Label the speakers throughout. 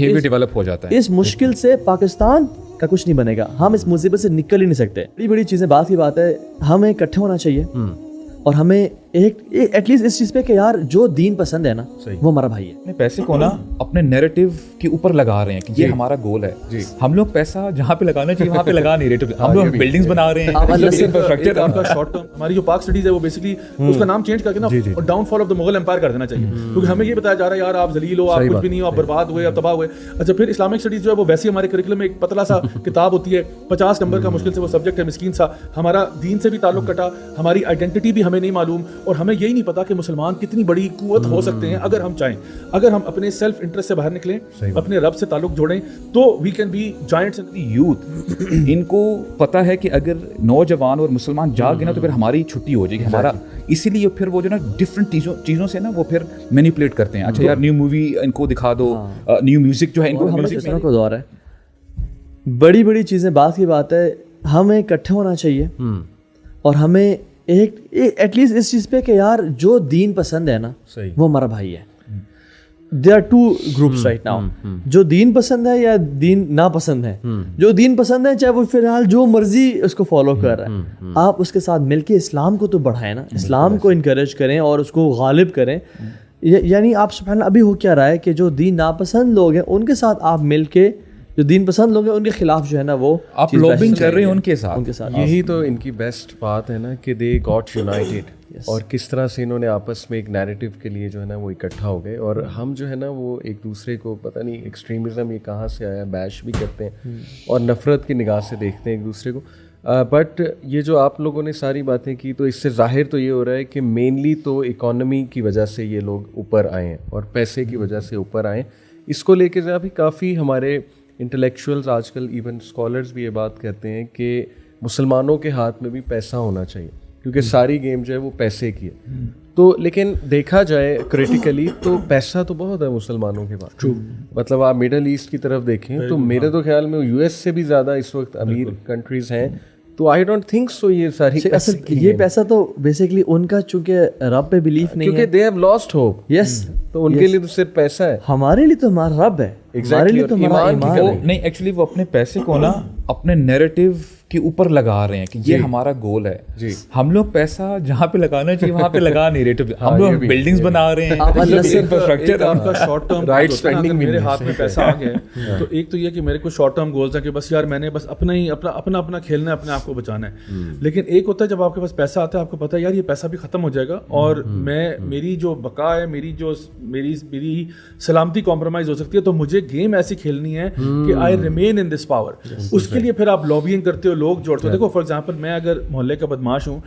Speaker 1: بھی ڈیولپ ہو جاتا ہے.
Speaker 2: اس مشکل سے پاکستان کا کچھ نہیں بنے گا, ہم اس مصیبت سے نکل ہی نہیں سکتے. بڑی بڑی چیزیں, بات کی بات ہے, ہمیں اکٹھے ہونا چاہیے اور ہمیں ایٹ لیسٹ اس چیز پہ کہ یار جو دین پسند ہے نا وہ ہمارا بھائی ہے.
Speaker 1: اپنے پیسے کو نا اپنے نیریٹو کے اوپر لگا رہے ہیں کہ یہ ہمارا گول ہے. ہم لوگ پیسہ جہاں پہ لگانا چاہیے وہاں پہ لگا نہیں رہے. ہم لوگ بلڈنگز بنا رہے ہیں, انفراسٹرکچر
Speaker 3: آپ کا شارٹ ٹرم. ہماری جو پاک سٹیز ہے وہ بیسکلی اس کا نام چینج کر کے نا downfall of the Mughal empire کر دینا چاہیے, کیونکہ ہمیں یہ بتایا جا رہا ہے یار آپ ذلیل ہو, آپ کچھ بھی نہیں ہو, آپ برباد ہوئے, آپ تباہ ہوئے. اچھا پھر اسلامک سٹڈیز جو ہے وہ ویسے ہمارے کریکولم میں ایک پتلا سا کتاب ہوتی ہے, 50 نمبر کا مشکل سے وہ سبجیکٹ ہے, مسکین سا. ہمارا دین سے بھی تعلق کٹا, ہماری آئیڈینٹی بھی ہمیں نہیں معلوم, اور ہمیں یہی نہیں پتا کہ مسلمان کتنی بڑی قوت ہو سکتے ہیں اگر ہم چاہیں. اگر ہم اپنے سیلف انٹرسٹ سے باہر نکلیں, اپنے رب سے تعلق جوڑیں, تو we can be giants.
Speaker 1: Youth ان کو پتا ہے کہ اگر نوجوان اور مسلمان جاگ گئے نا تو پھر ہماری چھٹی ہو جائے گی ہمارا. اسی لیے پھر وہ جو نا ڈفرینٹ چیزوں سے نا وہ پھر مینیپولیٹ کرتے ہیں. اچھا یار نیو مووی ان کو دکھا دو, نیو میوزک جو ہے ان کو,
Speaker 2: ہم کو دور ہے. بڑی بڑی چیزیں, بات کی بات ہے, ہمیں اکٹھے ہونا چاہیے اور ہمیں ایٹ لیسٹ اس چیز پہ کہ یار جو دین پسند ہے نا وہ ہمارا بھائی ہے. There are two groups right now, جو دین پسند ہے یا دین ناپسند ہے. جو دین پسند ہے چاہے وہ فی الحال جو مرضی اس کو فالو کر رہا ہے, آپ اس کے ساتھ مل کے اسلام کو تو بڑھائیں نا, اسلام کو انکریج کریں اور اس کو غالب کریں. یعنی آپ سبحان اللہ ابھی ہو کیا رہا ہے کہ جو دین ناپسند لوگ ہیں ان کے ساتھ آپ مل کے, جو دین پسند لوگ ہیں ان کے خلاف جو ہے نا وہ
Speaker 1: آپ لابنگ کر رہے ہیں ان کے ساتھ.
Speaker 4: یہی تو ان کی بیسٹ بات ہے نا کہ دے گاٹ یونائٹیڈ, اور کس طرح سے انہوں نے آپس میں ایک نیریٹو کے لیے جو ہے نا وہ اکٹھا ہو گئے. اور ہم جو ہے نا وہ ایک دوسرے کو پتہ نہیں ایکسٹریمزم یہ کہاں سے آیا, بیش بھی کرتے ہیں اور نفرت کی نگاہ سے دیکھتے ہیں ایک دوسرے کو. بٹ یہ جو آپ لوگوں نے ساری باتیں کی تو اس سے ظاہر تو یہ ہو رہا ہے کہ مینلی تو اکانومی کی وجہ سے یہ لوگ اوپر آئے ہیں اور پیسے کی وجہ سے اوپر آئے. اس کو لے کے بھی کافی ہمارے انٹلیکچوئلز آج کل ایون اسکالرز بھی یہ بات کرتے ہیں کہ مسلمانوں کے ہاتھ میں بھی پیسہ ہونا چاہیے, کیونکہ ساری گیم جو ہے وہ پیسے کی ہے. تو لیکن دیکھا جائے کریٹیکلی تو پیسہ تو بہت ہے مسلمانوں کے پاس. مطلب آپ مڈل ایسٹ کی طرف دیکھیں تو میرے تو خیال میں یو ایس سے بھی زیادہ اس وقت امیر کنٹریز ہیں. تو آئی ڈونٹ تھنک سو یہ ساری
Speaker 2: یہ پیسہ تو بیسکلی ان کا چونکہ رب پہ بلیف نہیں ہے,
Speaker 4: کیونکہ دے ہیو لاسٹ ہوپ.
Speaker 2: یس,
Speaker 4: تو ان کے لیے تو صرف پیسہ ہے.
Speaker 2: ہمارے لیے تو ہمارا رب ہے, ہمارے لیے تو ہمارا ایمان ہے.
Speaker 1: نہیں ایکچولی وہ اپنے پیسے کو نا اپنے نیریٹو کے اوپر لگا رہے ہیں کہ یہ ہمارا گول ہے. ہم لوگ پیسہ جہاں پہ لگانا چاہیے وہاں پہ لگا نہیں رہے. ہم لوگ بلڈنگز بنا رہے ہیں, انفراسٹرکچر.
Speaker 3: آپ کا شارٹ ٹرم رائٹ اسپینڈنگ, میرے ہاتھ میں پیسہ آ گیا ہے تو ایک تو یہ کہ میرے کو شارٹ ٹرم گولز ہیں کہ بس یار میں نے بس اپنا ہی اپنا کھیلنا ہے, اپنے آپ کو بچانا ہے. لیکن ایک ہوتا ہے جب آپ کے پاس پیسہ آتا ہے, آپ کو پتا ہے یار یہ پیسہ بھی ختم ہو جائے گا اور میری جو بقا ہے, میری سلامتی کمپرومائز ہو سکتی ہے, تو مجھے گیم ایسی کھیلنی ہے کہ آئی ریمین ان دس پاور. اس کے لیے پھر آپ لابینگ کرتے ہو, لوگ جوڑتے ہو. دیکھو فار ایگزامپل میں اگر محلے کا بدماش ہوں,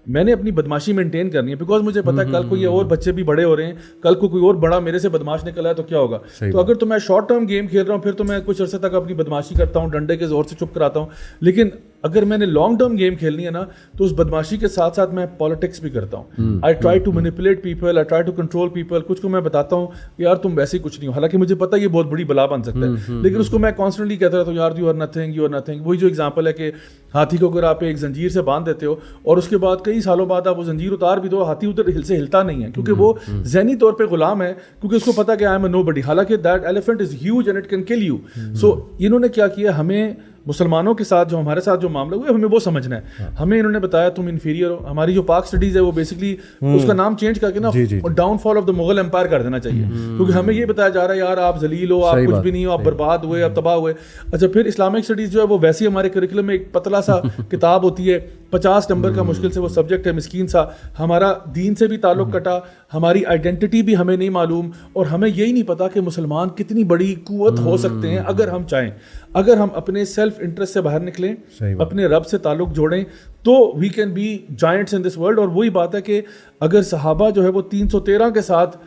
Speaker 3: میں نے اپنی بدماشی مینٹین کرنی ہے, بیکاز مجھے پتا ہے کل کو یہ اور بچے بھی بڑے ہو رہے ہیں, کل کو کوئی اور بڑا میرے سے بدماش نکلا ہے تو کیا ہوگا. تو اگر تو میں شارٹ ٹرم گیم کھیل رہا ہوں پھر تو میں کچھ عرصے تک اپنی بدماشی کرتا ہوں, ڈنڈے کے زور سے چپ کراتا ہوں. لیکن اگر میں نے لانگ ٹرم گیم کھیلنی ہے نا تو اس بدماشی کے ساتھ ساتھ میں پالیٹکس بھی کرتا ہوں. I try to manipulate people, I try to control people. کچھ کو میں بتاتا ہوں کہ یار تم ویسے ہی کچھ نہیں ہو, حالانکہ مجھے پتا یہ بہت بڑی بلا بن سکتا ہے, لیکن اس کو میں کانسٹنٹلی کہتا رہتا ہوں یار you are nothing, you are nothing. وہی جو ایگزامپل ہے کہ ہاتھی کو اگر آپ ایک زنجیر سے باندھ دیتے ہو اور اس کے بعد کئی سالوں بعد آپ وہ زنجیر اتار بھی دو, ہاتھی ادھر سے ہلتا نہیں ہے, کیونکہ وہ ذہنی طور پہ غلام ہے, کیونکہ اس کو پتا کہ I am a nobody, حالانکہ that elephant is huge and it can kill you. So انہوں نے کیا کیا, ہمیں مسلمانوں کے ساتھ جو ہمارے ساتھ جو معاملہ ہوا ہمیں وہ سمجھنا ہے. ہمیں انہوں نے بتایا تم انفیریئر ہو. ہماری جو پاک سٹڈیز ہے وہ بیسکلی اس کا نام چینج کر کے نا downfall of the Mughal empire کر دینا چاہیے, کیونکہ ہمیں یہ بتایا جا رہا ہے یار آپ ذلیل ہو, آپ کچھ بھی نہیں ہو, آپ برباد ہوئے, آپ تباہ ہوئے. اچھا پھر اسلامک سٹڈیز جو ہے وہ ویسے ہمارے کریکولم میں ایک پتلا سا کتاب ہوتی ہے, 50 نمبر کا مشکل سے وہ سبجیکٹ ہے, مسکین سا. ہمارا دین سے بھی تعلق کٹا, ہماری آئیڈینٹی بھی ہمیں نہیں معلوم, اور ہمیں یہی نہیں پتا کہ مسلمان کتنی بڑی قوت ہو سکتے ہیں اگر ہم چاہیں. اگر ہم اپنے سیلف انٹرسٹ سے باہر نکلیں, اپنے رب سے تعلق جوڑیں, تو we can be giants in this world. اور وہی بات ہے کہ اگر صحابہ جو ہے وہ 313 کے ساتھ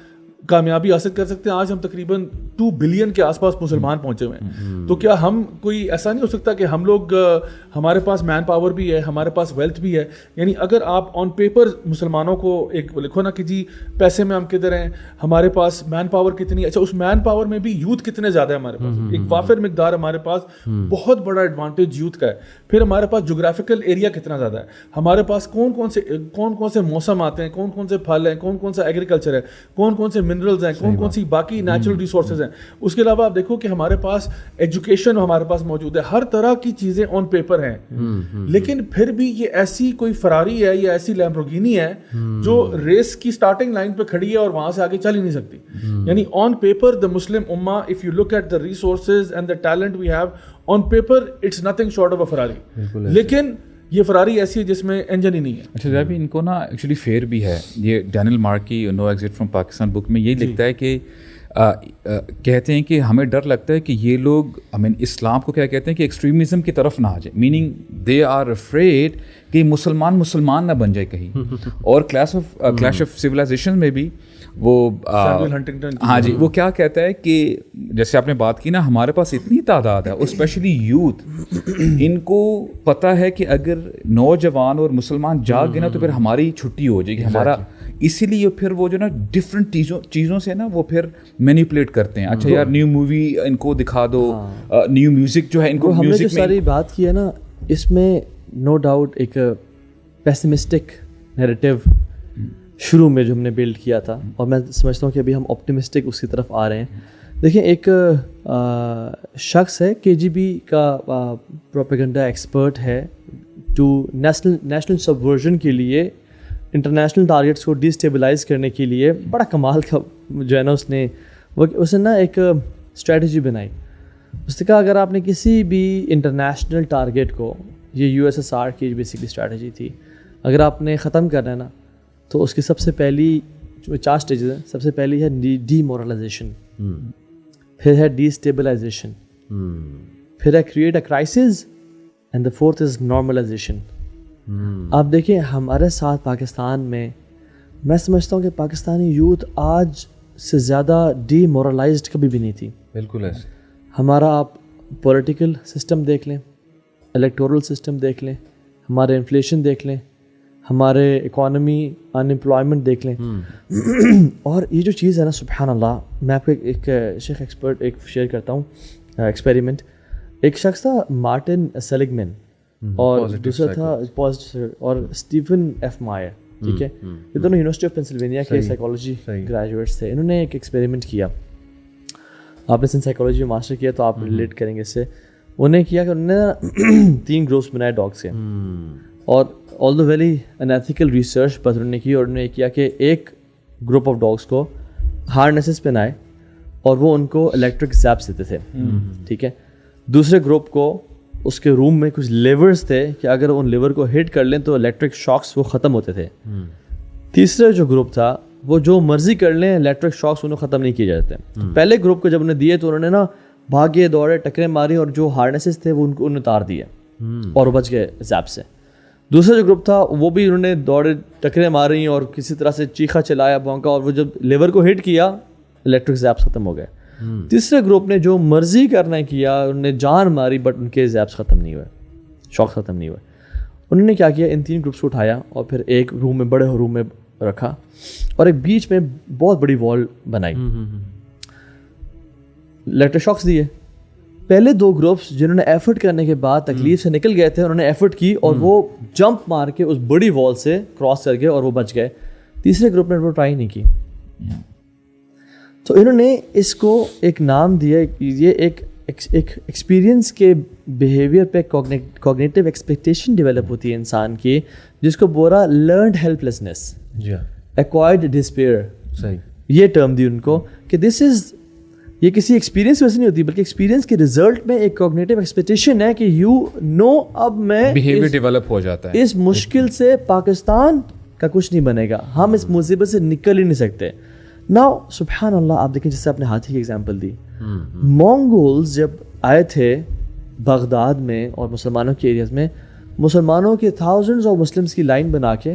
Speaker 3: کامیابی حاصل کر سکتے ہیں, آج ہم تقریباً 2 بلین کے آس پاس مسلمان پہنچے ہوئے ہیں. تو کیا ہم کوئی ایسا نہیں ہو سکتا کہ ہم لوگ, ہمارے پاس مین پاور بھی ہے, ہمارے پاس ویلتھ بھی ہے. یعنی اگر آپ آن پیپر مسلمانوں کو ایک لکھو نا کہ جی پیسے میں ہم کدھر ہیں, ہمارے پاس مین پاور کتنی, اچھا اس مین پاور میں بھی یوتھ کتنے زیادہ ہے ہمارے پاس, ایک وافر مقدار ہمارے پاس, بہت بڑا ایڈوانٹیج یوتھ کا ہے. پھر ہمارے پاس جغرافیکل ایریا کتنا زیادہ ہے, ہمارے پاس کون کون سے موسم آتے ہیں, کون کون سے پھل ہیں, کون کون سا ایگریکلچر ہے, کون کون سے منرلز ہیں, کون کون سی باقی نیچرل ریسورسز ہیں. اس کے علاوہ آپ دیکھو کہ ہمارے پاس ایجوکیشن ہمارے پاس موجود ہے, ہر طرح کی چیزیں آن پیپر ہیں, لیکن پھر بھی یہ ایسی کوئی فراری ہے یا ایسی لیمبورگینی ہے جو ریس کی اسٹارٹنگ لائن پہ کھڑی ہے اور وہاں سے آگے چل ہی نہیں سکتی. یعنی آن پیپر دا مسلم امہ, if you look at the resources and the talent we have, on paper it's nothing short of a Ferrari, لیکن یہ فراری ایسی ہے جس میں انجن ہی نہیں ہے.
Speaker 1: اچھا جب ان کو نا ایکچولی فیئر بھی ہے. یہ ڈینیل مارک کی نو ایگزٹ فرام پاکستان بک میں یہی لکھتا ہے کہ کہتے ہیں کہ ہمیں ڈر لگتا ہے کہ یہ لوگ اسلام کو کیا کہتے ہیں کہ ایکسٹریمزم کی طرف نہ آ جائے, میننگ دے آر افریڈ کہ مسلمان نہ بن جائے کہیں. اور کلیش آف سویلائزیشن میں بھی وہ ہاں جی وہ کیا کہتا ہے کہ جیسے آپ نے بات کی نا, ہمارے پاس اتنی تعداد ہے, اسپیشلی یوتھ, ان کو پتہ ہے کہ اگر نوجوان اور مسلمان جاگ گئے نا تو پھر ہماری چھٹی ہو جائے گی ہمارا. اسی لیے پھر وہ جو نا ڈفرینٹ چیزوں سے نا وہ پھر مینیپولیٹ کرتے ہیں. اچھا یار نیو مووی ان کو دکھا دو, نیو میوزک جو ہے ان کو,
Speaker 2: ہم نے جو ساری بات کی ہے نا اس میں نو ڈاؤٹ ایک پیسمسٹک نیریٹو شروع میں جو ہم نے بلڈ کیا تھا, اور میں سمجھتا ہوں کہ ابھی ہم آپٹیمسٹک اس کی طرف آ رہے ہیں. دیکھیں ایک شخص ہے KGB کا پروپیگنڈا ایکسپرٹ ہے, ٹو نیشنل سبورژن کے لیے, انٹرنیشنل ٹارگیٹس کو ڈی اسٹیبلائز کرنے کے لیے بڑا کمال کا جو ہے نا اس نے نا ایک اسٹریٹجی بنائی. اس نے کہا اگر آپ نے کسی بھی انٹرنیشنل ٹارگیٹ کو, یہ USSR کی بیسکلی اسٹریٹجی تھی, اگر آپ نے ختم کرنا ہے نا تو اس کی سب سے پہلی جو 4 اسٹیجز ہیں, سب سے پہلی ہے ڈی مورلائزیشن, پھر ہے ڈی اسٹیبلائزیشن, پھر ہے create a crisis, and the 4th is normalization. آپ دیکھیں ہمارے ساتھ پاکستان میں سمجھتا ہوں کہ پاکستانی یوتھ آج سے زیادہ ڈی مورلائزڈ کبھی بھی نہیں تھی.
Speaker 4: بالکل ایسے
Speaker 2: ہمارا آپ پولیٹیکل سسٹم دیکھ لیں, الیکٹورل سسٹم دیکھ لیں, ہمارے انفلیشن دیکھ لیں, ہمارے اکانومی انمپلائمنٹ دیکھ لیں, اور یہ جو چیز ہے نا سبحان اللہ, میں آپ کو ایک شیخ ایکسپرٹ ایک شیئر کرتا ہوں ایکسپیریمنٹ. ایک شخص تھا مارٹن سیلیگمن, اور دوسرا تھا اور اسٹیفن ایف مائر, ٹھیک ہے, یہ دونوں یونیورسٹی آف پینسلوینیا کے سائیکالوجی گریجویٹس تھے. انہوں نے ایک ایکسپیریمنٹ کیا, آپ نے سائیکالوجی میں ماسٹر کیا تو آپ ریلیٹ کریں گے اس سے. انہوں نے کیا کہ انہوں نے 3 گروپس بنائے ڈاگس کے, اور آل دا ویری انیتھیکل ریسرچ پر انہوں نے کی, اور انہوں نے کیا کہ ایک گروپ آف ڈاگس کو ہارنیسز پہنائے اور وہ ان کو الیکٹرک زیپس دیتے تھے, ٹھیک ہے. دوسرے گروپ کو اس کے روم میں کچھ لیورز تھے کہ اگر ان لیور کو ہٹ کر لیں تو الیکٹرک شاکس وہ ختم ہوتے تھے. تیسرا جو گروپ تھا وہ جو مرضی کر لیں الیکٹرک شاکس انہوں ختم نہیں کیے جاتے. پہلے گروپ کو جب انہوں نے دیے تو انہوں نے نا بھاگے دوڑے ٹکرے ماری, اور جو ہارنیسز تھے وہ ان کو انہوں نے اتار دیے اور وہ بچ گئے زیپ سے. دوسرا جو گروپ تھا وہ بھی انہوں نے دوڑے ٹکرے ماری اور کسی طرح سے چیخا چلایا بھونکا, اور وہ جب لیور کو ہٹ کیا الیکٹرک زیپس ختم ہو گئے. تیسرے گروپ نے جو مرضی کرنا کیا, انہوں نے جان ماری بٹ ان کے زیپس ختم نہیں ہوئے, شاک ختم نہیں ہوئے. انہوں نے کیا کیا, ان 3 گروپس کو اٹھایا اور پھر ایک روم میں, بڑے روم میں رکھا, اور ایک بیچ میں بہت بڑی وال بنائی, الیکٹرک شاکس دیے. پہلے 2 گروپس جنہوں نے ایفرٹ کرنے کے بعد تکلیف سے نکل گئے تھے, انہوں نے ایفرٹ کی اور وہ جمپ مار کے اس بڑی وال سے کراس کر گئے اور وہ بچ گئے. تیسرے گروپ نے وہ ٹرائی نہیں کی. تو انہوں نے اس کو ایک نام دیا, یہ ایک ایکسپیرینس کے بیہیویئر پہ کوگنیٹیو ایکسپیکٹیشن ڈیولپ ہوتی ہے انسان کی, جس کو بولا learned helplessness, acquired despair. یہ ٹرم دی ان کو کہ دس از, یہ کسی ایکسپیرینس ویسے نہیں ہوتی بلکہ ایکسپیرینس کے رزلٹ میں ایک کوگنیٹیو ایکسپیکٹیشن ہے کہ یو نو اب میں
Speaker 1: بیہیویئر ڈیولپ ہو جاتا ہے.
Speaker 2: اس مشکل سے پاکستان کا کچھ نہیں بنے گا, ہم اس مصیبت سے نکل ہی نہیں سکتے. ناؤ سبحان اللہ, آپ دیکھیں جس سے آپ نے ہاتھی کی ایگزامپل دی, مونگولز جب آئے تھے بغداد میں اور مسلمانوں کے ایریاز میں, مسلمانوں کے تھاؤزنڈز آف مسلمس کی لائن بنا کے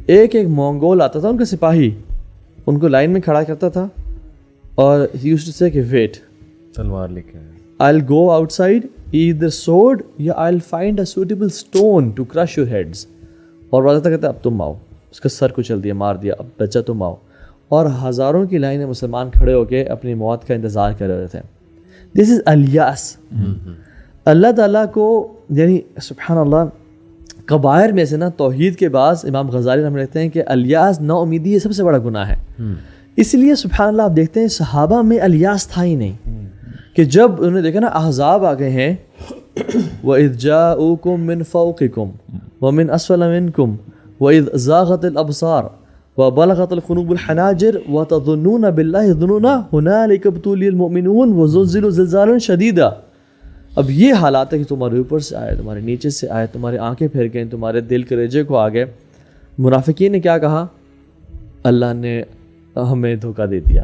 Speaker 2: ایک مونگول آتا تھا, ان کا سپاہی, ان کو لائن میں کھڑا کرتا تھا اور he used to say کہ wait,
Speaker 4: تلوار لے کے
Speaker 2: I'll go outside, either sword یا I'll find a suitable stone to crush your heads. اور وہ آتا کہتا اب تم آؤ, اس کا سر کچل دیا, مار دیا, اب بچہ تم آؤ. اور ہزاروں کی لائنیں مسلمان کھڑے ہو کے اپنی موت کا انتظار کر رہے تھے. دس از الیاس. اللہ تعالیٰ کو یعنی سبحان اللہ کبائر میں سے نا توحید کے بعد امام غزالی رحمہ اللہ کہتے ہیں کہ الیاس نا امیدی یہ سب سے بڑا گناہ ہے, اس لیے سبحان اللہ آپ دیکھتے ہیں صحابہ میں الیاس تھا ہی نہیں کہ جب انہوں نے دیکھا نا احزاب آ گئے ہیں وَإِذْ جَاءُوكُم مِّن فَوْقِكُم وَمِنْ أَسْفَلَ مِنْكُمْ وَإِذْ زَاغَتِ الْأَبْصَارُ وَبَلَغَتِ الْقُلُوبُ الْحَنَاجِرَ وَتَظُنُّونَ بِاللَّهِ الظُّنُونَ هُنَالِكَ ابْتُلِيَ الْمُؤْمِنُونَ وَزُلْزِلُوا زِلْزَالًا شَدِيدًا. اب یہ حالات ہے کہ تمہارے اوپر سے آئے, تمہارے نیچے سے آئے, تمہاری آنکھیں پھر گئیں, تمہارے دل کلیجے کو آ گئے. منافقین نے کیا کہا؟ اللہ نے ہمیں دھوکہ دے دیا,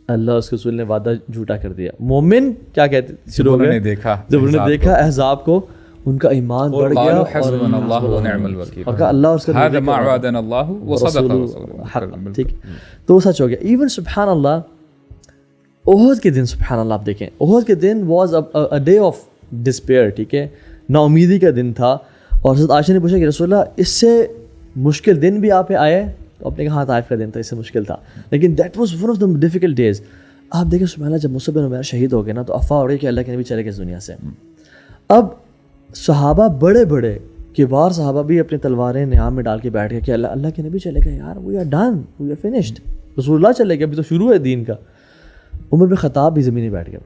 Speaker 2: اللہ اس کے رسول نے وعدہ جھوٹا کر دیا. مومن کیا کہتے شروع ہو گئے جب انہوں نے دیکھا احزاب کو, ان کا ایمان بڑھ گیا اور کہا اللہ اس کا ٹھیک. تو سچ ہو گیا. ایون سبحان اللہ احد کے دن, سبحان اللہ آپ دیکھیں احد کے دن was a day of despair, ٹھیک ہے, نا امیدی کا دن تھا. اور حضرت عائشہ نے پوچھا کہ رسول اللہ اس سے مشکل دن بھی آپ پہ آئے؟ تو آپ نے کہا طائف کا دن تھا, اس سے مشکل تھا, لیکن that was one of the difficult days. آپ دیکھیں سبحان اللہ جب مصعب بن عمیر شہید ہو گئے نا, تو افواہ اڑی کہ اللہ کے نبی چلے گئے اس دنیا سے. اب صحابہ بڑے بڑے کبار صحابہ بھی اپنی تلواریں نیام میں ڈال کے بیٹھ گئے کہ اللہ کے نبی چلے گئے, یار we are done, we are finished, رسول اللہ چلے گئے, ابھی تو شروع ہے دین کا. عمر بن خطاب بھی زمین میں بیٹھ گئے.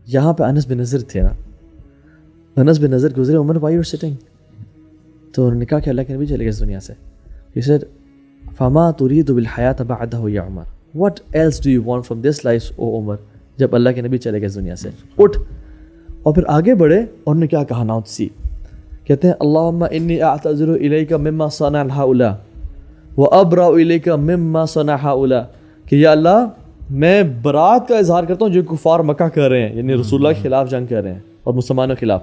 Speaker 2: یہاں پہ انس بن نضر تھے نا, انس بن نضر گزرے, عمر وائی یو آر سٹنگ, تو انہوں نے کہا کہ اللہ کے نبی چلے گئے اس دنیا سے. He said, فَمَا تُرِيدُ بِالْحَيَاةَ بَعْدَهُ يَا عُمَرَ, What else do you want from this life, O عمر, جب اللہ کے نبی چلے گئے اس دنیا سے. اٹھ اور پھر آگے بڑھے, اور نے کیا کہا نا سی, کہتے ہیں اللہم انی اعتذر الیک مما صنع هؤلاء وابرأ الیک مما صنع هؤلاء, کہ یا اللہ میں برات کا اظہار کرتا ہوں جو کفار مکہ کر رہے ہیں, یعنی رسول اللہ کے خلاف جنگ کر رہے ہیں اور مسلمانوں کے خلاف,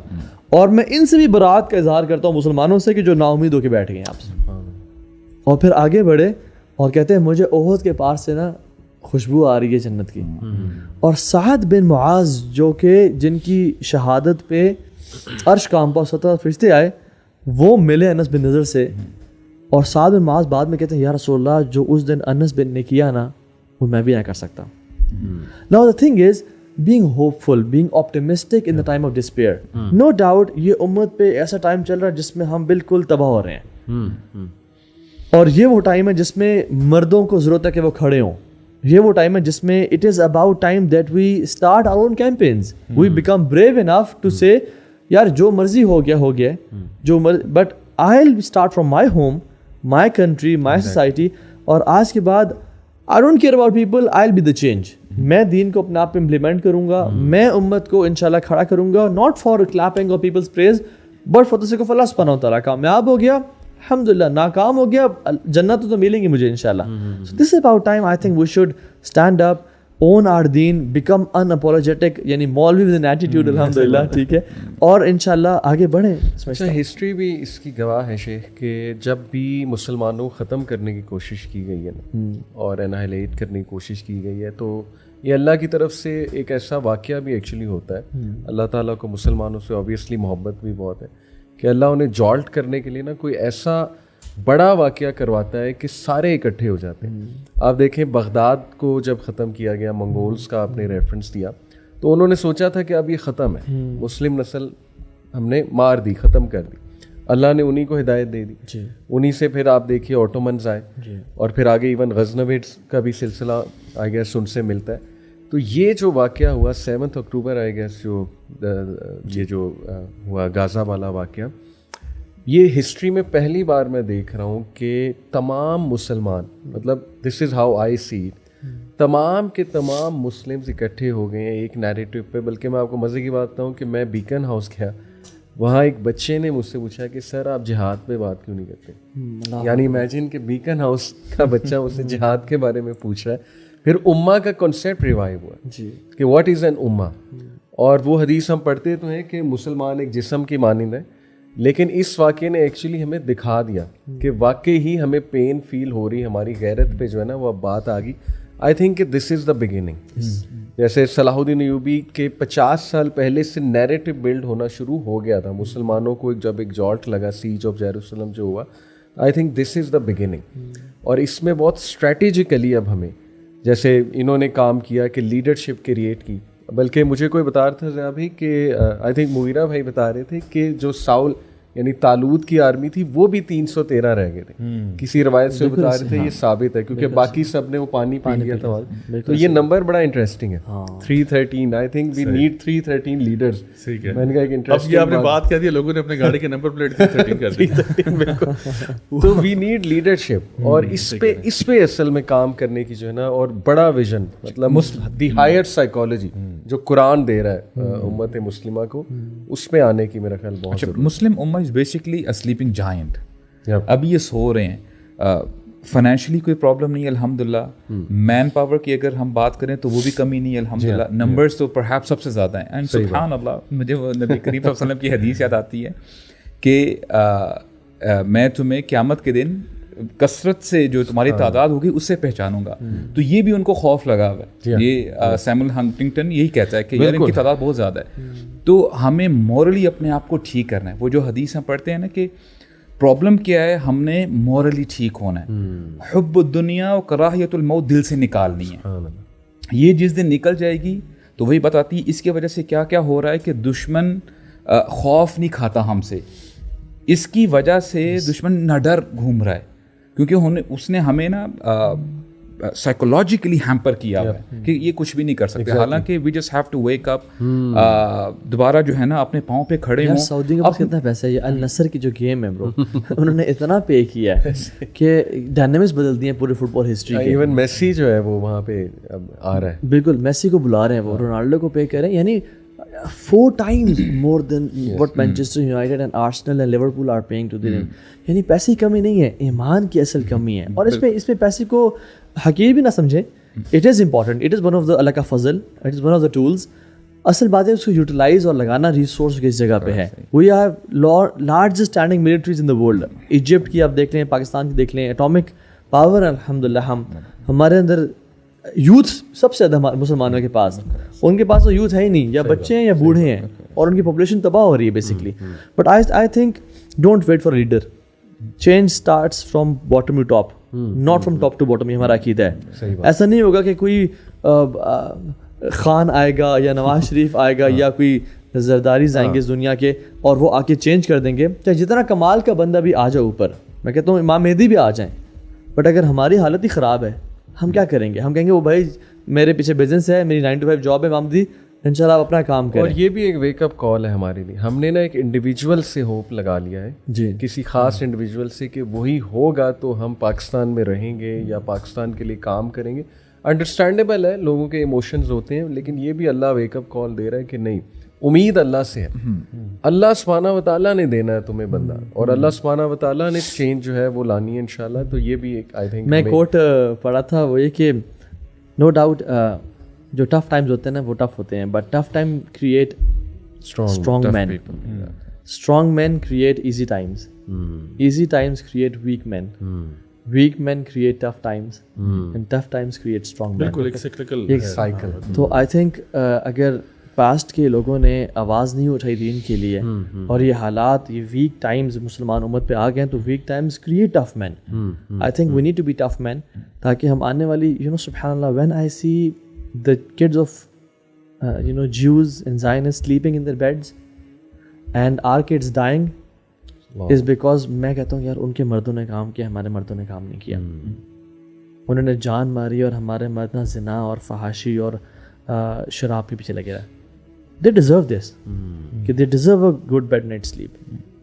Speaker 2: اور میں ان سے بھی برات کا اظہار کرتا ہوں مسلمانوں سے کہ جو نا امید ہو کے بیٹھ گئے ہیں آپ سے. اور پھر آگے بڑھے اور کہتے ہیں مجھے احد کے پاس سے نا خوشبو آ رہی ہے جنت کی. اور سعد بن معاذ جو کہ جن کی شہادت پہ عرش کانپا, 17 فرشتے آئے, وہ ملے انس بن نضر سے. اور سعد بن معاذ بعد میں کہتے ہیں یا رسول اللہ جو اس دن انس بن نے کیا نا وہ میں بھی نہ کر سکتا. Now the thing is being hopeful, being optimistic in the time of despair. No doubt یہ امت پہ ایسا ٹائم چل رہا ہے جس میں ہم بالکل تباہ ہو رہے ہیں, اور یہ وہ ٹائم ہے جس میں مردوں کو ضرورت ہے کہ وہ کھڑے ہوں. یہ وہ ٹائم ہے جس میں it is about time that we start our own campaigns. We become brave enough to say یار جو مرضی ہو گیا جو but I'll start from my home, my country, my society. اور آج کے بعد I don't care about people, I'll be the change. میں دین کو اپنے آپ پہ امپلیمنٹ کروں گا, میں امت کو انشاءاللہ کھڑا کروں گا, not for clapping or people's praise but for the sake of Allah subhanahu wa ta'ala. کامیاب ہو گیا الحمدللہ, ناکام ہو گیا جنت تو ملیں گی مجھے انشاءاللہ. So this is about time I think we should stand up, own our deen, become unapologetic, یعنی مولوی with an attitude الحمدللہ, ٹھیک ہے, اور انشاءاللہ آگے بڑھیں.
Speaker 4: ہسٹری بھی اس کی گواہ ہے شیخ کہ جب بھی مسلمانوں ختم کرنے کی کوشش کی گئی ہے نا اور انہائلیٹ کرنے کی کوشش کی گئی ہے, تو یہ اللہ کی طرف سے ایک ایسا واقعہ بھی ایکچولی ہوتا ہے. اللہ تعالیٰ کو مسلمانوں سے اوبیسلی محبت بھی بہت ہے کہ اللہ انہیں جالٹ کرنے کے لیے نا کوئی ایسا بڑا واقعہ کرواتا ہے کہ سارے اکٹھے ہو جاتے ہیں. آپ دیکھیں بغداد کو جب ختم کیا گیا, منگولز کا آپ نے ریفرنس دیا, تو انہوں نے سوچا تھا کہ اب یہ ختم ہے, مسلم نسل ہم نے مار دی, ختم کر دی. اللہ نے انہی کو ہدایت دے دی, انہی سے پھر آپ دیکھیے آٹومنز آئے, اور پھر آگے ایون غزنویڈس کا بھی سلسلہ آئی گیس ان سے ملتا ہے. تو یہ جو واقعہ ہوا 7 اکتوبر آئی گیس, یہ جو ہوا غازہ والا واقعہ, یہ ہسٹری میں پہلی بار میں دیکھ رہا ہوں کہ تمام مسلمان, مطلب دس is how I see it, تمام کے تمام مسلمز اکٹھے ہو گئے ہیں ایک نیریٹو پہ. بلکہ میں آپ کو مزے کی بات بتاؤں کہ میں بیکن ہاؤس گیا, وہاں ایک بچے نے مجھ سے پوچھا کہ سر آپ جہاد پہ بات کیوں نہیں کرتے. یعنی امیجن کہ بیکن ہاؤس کا بچہ مجھ سے جہاد کے بارے میں پوچھ رہا ہے. پھر امہ کا کنسیپٹ ریوائیو ہوا کہ واٹ از این امہ, اور وہ حدیث ہم پڑھتے تو ہیں کہ مسلمان ایک جسم کی مانند ہے, لیکن اس واقعے نے ایکچولی ہمیں دکھا دیا کہ واقعی ہی ہمیں پین فیل ہو رہی, ہماری غیرت پہ جو ہے نا وہ بات آ گئی. آئی تھنک کہ دس از دا بگننگ. جیسے صلاح الدین ایوبی کے 50 سال پہلے سے نیریٹو بلڈ ہونا شروع ہو گیا تھا مسلمانوں کو, جب ایک جالٹ لگا سیج آف جیروسلم جو ہوا. I think this is the beginning. اور اس میں بہت اسٹریٹجیکلی اب ہمیں, جیسے انہوں نے کام کیا کہ لیڈرشپ کریٹ کی. بلکہ مجھے کوئی بتا رہا تھا ابھی کہ آئی تھنک مغیرہ بھائی بتا رہے تھے کہ جو ساؤل یعنی طالوت کی آرمی تھی وہ بھی 313 رہ گئے تھے. کسی روایت سے بتا رہے تھے یہ ثابت ہے کیونکہ باقی سب نے وہ پانی پی لیا تھا. تو یہ نمبر بڑا انٹرسٹنگ ہے 313. I think we need 313 leaders. میں نے کہا ایک انٹرسٹنگ
Speaker 3: آپ نے بات کہہ دی, لوگوں نے اپنے گاڑی کے نمبر پلیٹ 313 کر دی.
Speaker 4: تو وی نیڈ لیڈرشپ, اور اس پہ اصل میں کام کرنے کی جو ہے نا, اور بڑا ویژن, مطلب دی ہائر سائیکالوجی جو قرآن دے رہا ہے امت مسلمہ کو, اس پہ آنے کی میرا خیال بہت ضروری.
Speaker 1: مسلم امہ is basically a sleeping giant. اب یہ سو رہے ہیں, فائنینشلی کوئی پرابلم نہیں ہے الحمدللہ. مین پاور کی اگر ہم بات کریں تو وہ بھی کمی نہیں ہے الحمدللہ. نمبرز تو پرہیپس سب سے زیادہ ہیں. اینڈ سبحان اللہ, مجھے وہ نبی کریم صلی اللہ علیہ وسلم کی حدیث یاد آتی ہے کہ میں تمہیں قیامت کے دن کثرت سے جو تمہاری تعداد ہوگی اس سے پہچانوں گا. تو یہ بھی ان کو خوف لگا ہوا ہے. یہ سیمول ہنٹنگٹن یہی کہتا ہے کہ یار ان کی تعداد بہت زیادہ ہے. تو ہمیں مورلی اپنے آپ کو ٹھیک کرنا ہے. وہ جو حدیث ہم پڑھتے ہیں نا کہ پرابلم کیا ہے, ہم نے مورلی ٹھیک ہونا ہے. حب الدنیا و کراہیت الموت دل سے نکالنی ہے. یہ جس دن نکل جائے گی تو وہی بتاتی ہے اس کی وجہ سے کیا کیا ہو رہا ہے کہ دشمن خوف نہیں کھاتا ہم سے. اس کی وجہ سے دشمن نہ ڈر گھوم رہا ہے کیونکہ اس نے ہمیں نا سائیکولوجیکلی ہیمپر کیا ہوا ہے کہ یہ کچھ بھی نہیں کر سکتے. حالانکہ we just have to wake up, دوبارہ جو ہے نا اپنے پاؤں پہ کھڑے ہوں.
Speaker 2: سعودی کے پاس کتنا پیسہ ہے, یہ النصر کی جو گیم ہے برو, انہوں نے اتنا پے کیا ہے کہ ڈائنامکس بدل دی ہیں پوری فٹ بال ہسٹری کی.
Speaker 4: ایون میسی جو ہے وہ وہاں پہ اب آ رہا ہے.
Speaker 2: بالکل, میسی کو بلا رہے ہیں وہ, رونالڈو کو پے کر رہے ہیں. یعنی 4 times more than what Manchester United and Arsenal and Liverpool are paying to them. یعنی پیسے کی کمی نہیں ہے, ایمان کی اصل کمی ہے. اور اس پہ پیسے کو حقیر بھی نہ سمجھیں. It is important, it is one of the اللہ کا فضل, it is one of the tools. اصل بات ہے اس کو یوٹیلائز اور لگانا ریسورس کس جگہ پہ ہے. We have largest standing militaries in the world. Egypt کی آپ دیکھ لیں, پاکستان کی دیکھ لیں, اٹامک پاور الحمدللہ. ہمارے اندر یوتھ سب سے زیادہ مسلمانوں کے پاس, ان کے پاس تو یوتھ ہے ہی نہیں, یا بچے ہیں یا بوڑھے ہیں, اور ان کی پاپولیشن تباہ ہو رہی ہے basically. But I think don't wait for leader. Change starts from bottom to top, not from top to bottom. یہ ہمارا عقیدہ ہے. ایسا نہیں ہوگا کہ کوئی خان آئے گا یا نواز شریف آئے گا یا کوئی زرداری آئیں گے اس دنیا کے اور وہ آ کے چینج کر دیں گے. چاہے جتنا کمال کا بندہ بھی آ جائے اوپر, میں کہتا ہوں امام مہدی بھی آ جائیں, بٹ اگر ہماری حالت ہی خراب ہے ہم کیا کریں گے؟ ہم کہیں گے وہ بھائی میرے پیچھے بزنس ہے, میری 9 to 5 جاب ہے امام مہدی, انشاءاللہ آپ اپنا کام کریں.
Speaker 4: اور یہ بھی ایک ویک اپ کال ہے ہمارے لیے. ہم نے نا ایک انڈیویجول سے ہوپ لگا لیا ہے
Speaker 2: جی,
Speaker 4: کسی خاص انڈیویجول سے کہ وہی ہوگا تو ہم پاکستان میں رہیں گے یا پاکستان کے لیے کام کریں گے. انڈرسٹینڈیبل ہے, لوگوں کے ایموشنز ہوتے ہیں, لیکن یہ بھی اللہ ویک اپ کال دے رہا ہے کہ نہیں, امید اللہ سے ہے. اللہ سبحانہ و تعالیٰ نے دینا ہے تمہیں بندہ, اور اللہ سبحانہ و تعالیٰ نے چینج جو ہے وہ لانی ہے انشاءاللہ. تو یہ بھی ایک آئی تھنک
Speaker 2: میں کوٹ پڑھا تھا, وہ یہ کہ نو ڈاؤٹ جو ٹف ٹائمز ہوتے ہیں نا وہ ٹف ہوتے ہیں, but tough time create strong man. Strong man create easy Times, easy Times create week main, weak men create tough times and tough times create strong men.
Speaker 3: بالکل ایک
Speaker 4: cycle.
Speaker 2: تو I think اگر past کے لوگوں نے آواز نہیں اٹھائی دین کے لیے, اور یہ حالات, یہ ویک ٹائمز مسلمان امت پہ آ گئے ہیں, تو weak times create tough men. I think we need to be tough men, تاکہ ہم آنے والی سبحان اللہ, when I see the kids of Jews and Zionists sleeping in their beds and our kids dying, is because میں کہتا ہوں یار ان کے مردوں نے کام کیا, ہمارے مردوں نے کام نہیں کیا. انہوں نے جان ماری اور ہمارے مرد نہ زنا اور فحاشی اور شراب کے پیچھے لگے رہے. They deserve this. کہ they deserve a good bed night sleep.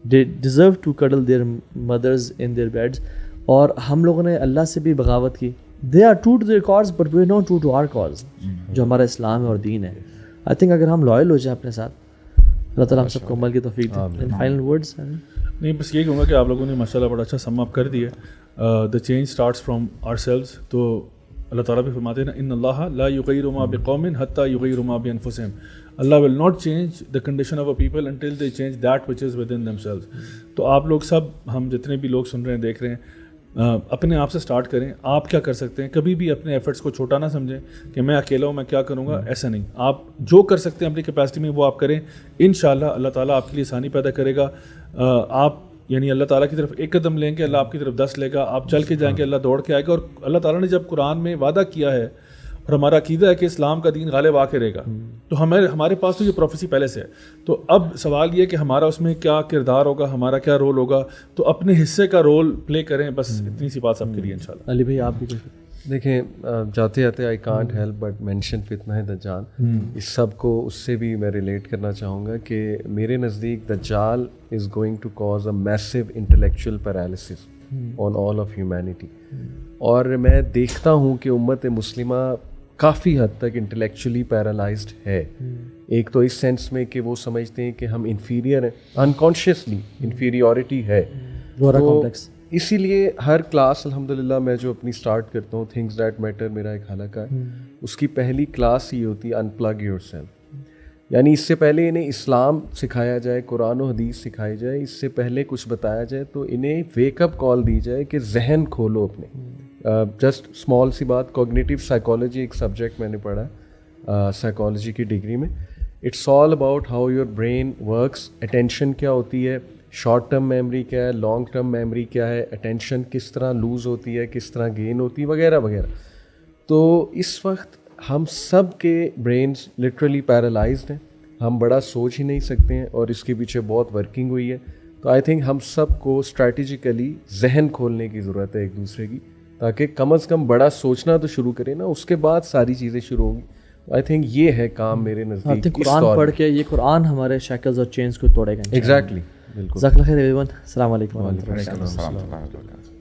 Speaker 2: They deserve to cuddle their mothers in their beds. اور ہم لوگوں نے اللہ سے بھی بغاوت کی. They are true to their cause but we are not true to our cause. جو ہمارا اسلام ہے اور دین ہے. I think اگر ہم لائل ہو جائیں اپنے ساتھ, اللہ تعالیٰ ہم سب کو عمل کی توفیق دے. فائنل ورڈز
Speaker 3: نہیں, بس یہ کہوں گا کہ آپ لوگوں نے ماشاء اللہ بڑا اچھا سم اپ کر دیا. The change starts from ourselves. تو اللہ تعالیٰ بھی فرماتے ہیں نا, ان اللہ لا یغیر ما بقوم حتی یغیر ما بانفسہم. اللہ will not change the condition of a people until they change that which is within themselves. تو آپ لوگ سب, ہم جتنے بھی لوگ سن رہے ہیں, دیکھ رہے ہیں, اپنے آپ سے اسٹارٹ کریں. آپ کیا کر سکتے ہیں, کبھی بھی اپنے ایفرٹس کو چھوٹا نہ سمجھیں کہ میں اکیلا ہوں, میں کیا کروں گا. ایسا نہیں, آپ جو کر سکتے ہیں اپنی کیپیسٹی میں وہ آپ کریں. انشاءاللہ اللہ تعالیٰ آپ کے لیے آسانی پیدا کرے گا. آپ یعنی اللہ تعالیٰ کی طرف ایک قدم لیں گے, اللہ آپ کی طرف 10 لے گا. آپ چل کے جائیں گے, اللہ دوڑ کے آئے گا. اور اللہ تعالیٰ نے جب قرآن میں وعدہ کیا ہے اور ہمارا عقیدہ ہے کہ اسلام کا دین غالب آ کے رہے گا, تو ہمارے پاس تو یہ پروفیسی پہلے سے ہے. تو اب سوال یہ کہ ہمارا اس میں کیا کردار ہوگا, ہمارا کیا رول ہوگا, تو اپنے حصے کا رول پلے کریں, بس اتنی سی بات سب کے لیے انشاءاللہ.
Speaker 2: علی بھائی آپ بھی
Speaker 4: دیکھیں جاتے جاتے I can't help but mention فتنہ دجال, اس سب کو اس سے بھی میں ریلیٹ کرنا چاہوں گا کہ میرے نزدیک دجال is going to cause a massive intellectual paralysis on all of humanity. اور میں دیکھتا ہوں کہ امت مسلمہ کافی حد تک انٹلیکچولی پیرالائزڈ ہے. ایک تو اس سینس میں کہ وہ سمجھتے ہیں کہ ہم انفیریئر ہیں, انکانشیسلی انفیریورٹی ہے. تو اسی لیے ہر کلاس الحمدللہ میں جو اپنی اسٹارٹ کرتا ہوں, تھنگس دیٹ میٹر میرا ایک حلقہ ہے, اس کی پہلی کلاس یہ ہوتی ہے ان پلگ یور سیلف. یعنی اس سے پہلے انہیں اسلام سکھایا جائے, قرآن و حدیث سکھائی جائے, اس سے پہلے کچھ بتایا جائے, تو انہیں ویک اپ کال دی جائے کہ ذہن کھولو اپنے. جسٹ اسمال سی بات, کوگنیٹیو سائیکالوجی ایک سبجیکٹ میں نے پڑھا سائیکالوجی کی ڈگری میں. It's all about how your brain works, attention کیا ہوتی ہے, شارٹ ٹرم میموری کیا ہے, لانگ ٹرم میموری کیا ہے, اٹینشن کس طرح لوز ہوتی ہے, کس طرح گین ہوتی ہے, وغیرہ وغیرہ. تو اس وقت ہم سب کے برینز لٹرلی پیرالائزڈ ہیں, ہم بڑا سوچ ہی نہیں سکتے ہیں, اور اس کے پیچھے بہت ورکنگ ہوئی ہے. تو آئی تھنک ہم سب کو اسٹریٹجیکلی ذہن کھولنے کی ضرورت ہے ایک دوسرے کی, تاکہ کم از کم بڑا سوچنا تو شروع کریں نا, اس کے بعد ساری چیزیں شروع ہوں گی. آئی تھنک یہ ہے کام میرے نزدیک.
Speaker 2: قرآن پڑھ کے یہ قرآن ہمارے شیکلز اور چینز کو توڑے گا.
Speaker 4: ایگزیکٹلی, بالکل.
Speaker 2: جزاک اللہ خیر ایوری ون. السلام علیکم.
Speaker 1: وعلیکم السلام.